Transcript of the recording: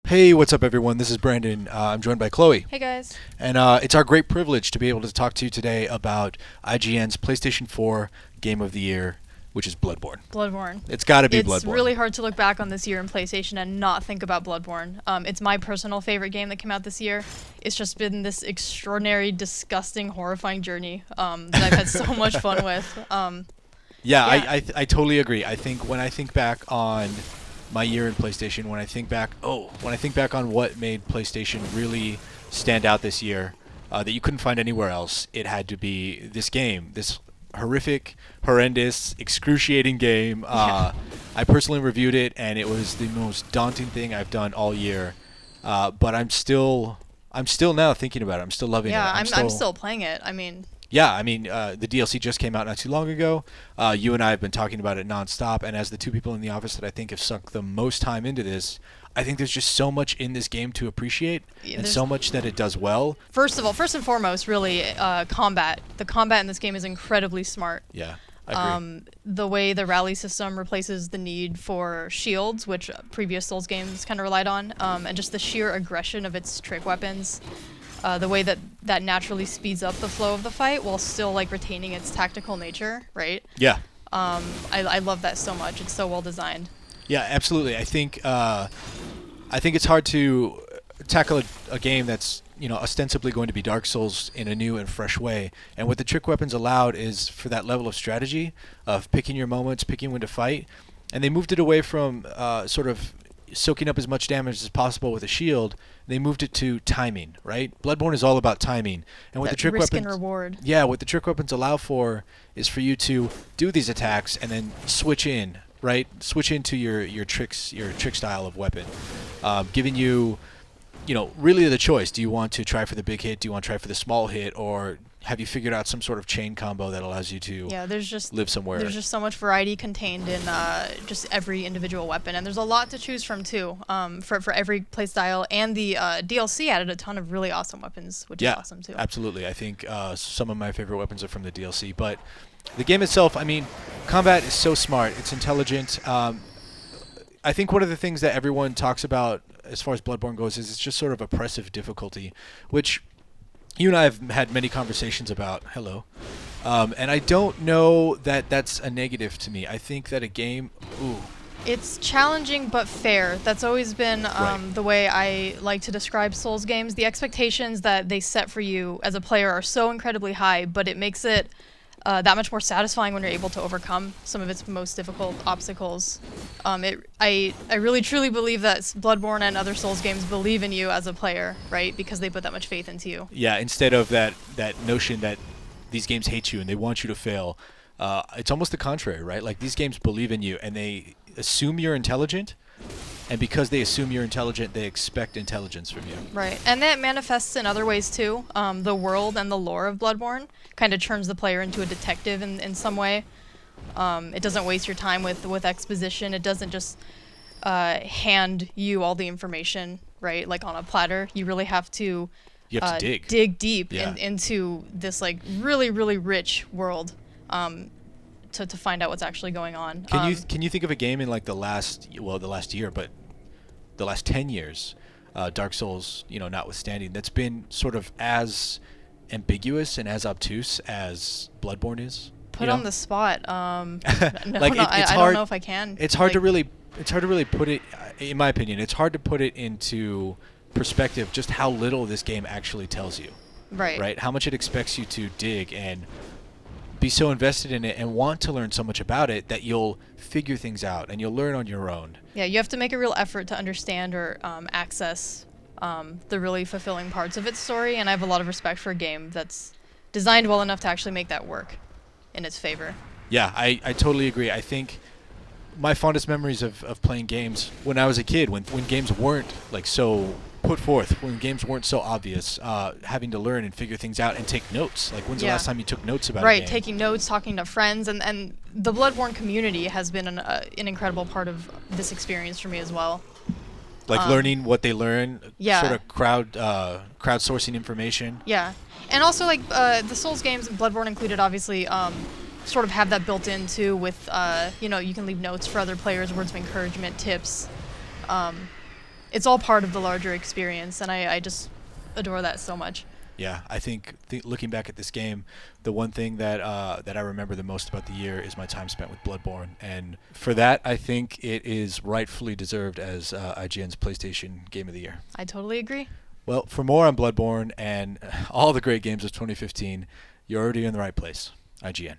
Hey, what's up, everyone? This is Brandon. I'm joined by Chloe. Hey guys. And it's our great privilege to be able to talk to you today about IGN's PlayStation 4 Game of the Year, which is Bloodborne. Bloodborne. It's got to be Bloodborne. It's really hard to look back on this year in PlayStation and not think about Bloodborne. It's my personal favorite game that came out this year. It's just been this extraordinary, disgusting, horrifying journey that I've had so much fun with. Yeah. I totally agree. I think when I think back on my year in PlayStation, when I think back on what made PlayStation really stand out this year, that you couldn't find anywhere else, it had to be this game, this horrific, horrendous, excruciating game. I personally reviewed it, and it was the most daunting thing I've done all year. But I'm still now thinking about it. I'm still loving it. I'm still playing it. The DLC just came out not too long ago. You and I have been talking about it nonstop, and as the two people in the office that I think have sunk the most time into this, I think there's just so much in this game to appreciate, and so much that it does well. First and foremost, really, combat. The combat in this game is incredibly smart. Yeah, I agree. The way the rally system replaces the need for shields, which previous Souls games kind of relied on, and just the sheer aggression of its trick weapons. The way that naturally speeds up the flow of the fight while still retaining its tactical nature, right? Yeah. I love that so much. It's so well designed. Yeah, absolutely. I think it's hard to tackle a game that's ostensibly going to be Dark Souls in a new and fresh way. And what the trick weapons allowed is for that level of strategy of picking your moments, picking when to fight. And they moved it away from sort of soaking up as much damage as possible with a shield. They moved it to timing, right? Bloodborne is all about timing, and what the trick risk weapons and reward. Yeah, what the trick weapons allow for is for you to do these attacks and then switch in, right? Switch into your trick style of weapon, giving you, really the choice. Do you want to try for the big hit? Do you want to try for the small hit? Or have you figured out some sort of chain combo that allows you to live somewhere? There's just so much variety contained in just every individual weapon, and there's a lot to choose from too, for every playstyle. And the DLC added a ton of really awesome weapons, which is awesome too. Absolutely. I think some of my favorite weapons are from the DLC, but the game itself, combat is so smart. It's intelligent. I think one of the things that everyone talks about as far as Bloodborne goes is it's just sort of oppressive difficulty, which you and I have had many conversations about. Hello. And I don't know that that's a negative to me. I think that a game... Ooh. It's challenging but fair. That's always been the way I like to describe Souls games. The expectations that they set for you as a player are so incredibly high, but it makes it that much more satisfying when you're able to overcome some of its most difficult obstacles. I really truly believe that Bloodborne and other Souls games believe in you as a player, right? Because they put that much faith into you. Yeah, instead of that notion that these games hate you and they want you to fail, it's almost the contrary, right? Like, these games believe in you and they assume you're intelligent, and because they assume you're intelligent, they expect intelligence from you. Right, and that manifests in other ways too. The world and the lore of Bloodborne kind of turns the player into a detective in some way. It doesn't waste your time with exposition. It doesn't just hand you all the information, right, like on a platter. You really have to... You have to dig deep into this really, really rich world to find out what's actually going on. Can you think of a game in the last year, but the last 10 years, Dark Souls, notwithstanding, that's been sort of as ambiguous and as obtuse as Bloodborne is? Put on the spot. No, I don't know if I can. It's hard to really put it, in my opinion, it's hard to put it into perspective just how little this game actually tells you. Right? How much it expects you to dig and be so invested in it and want to learn so much about it that you'll figure things out and you'll learn on your own. Yeah, you have to make a real effort to understand or access the really fulfilling parts of its story, and I have a lot of respect for a game that's designed well enough to actually make that work in its favor. Yeah, I totally agree. I think my fondest memories of playing games when I was a kid, when games weren't so put forth, when games weren't so obvious, having to learn and figure things out and take notes. When's the last time you took notes about a game? Right, taking notes, talking to friends, and the Bloodborne community has been an incredible part of this experience for me as well. Learning what they learn, yeah. Sort of crowdsourcing information. Yeah, and also the Souls games, Bloodborne included, obviously, sort of have that built in too. With you can leave notes for other players, words of encouragement, tips. It's all part of the larger experience, and I just adore that so much. Yeah, I think looking back at this game, the one thing that I remember the most about the year is my time spent with Bloodborne, and for that, I think it is rightfully deserved as IGN's PlayStation Game of the Year. I totally agree. Well, for more on Bloodborne and all the great games of 2015, you're already in the right place. IGN.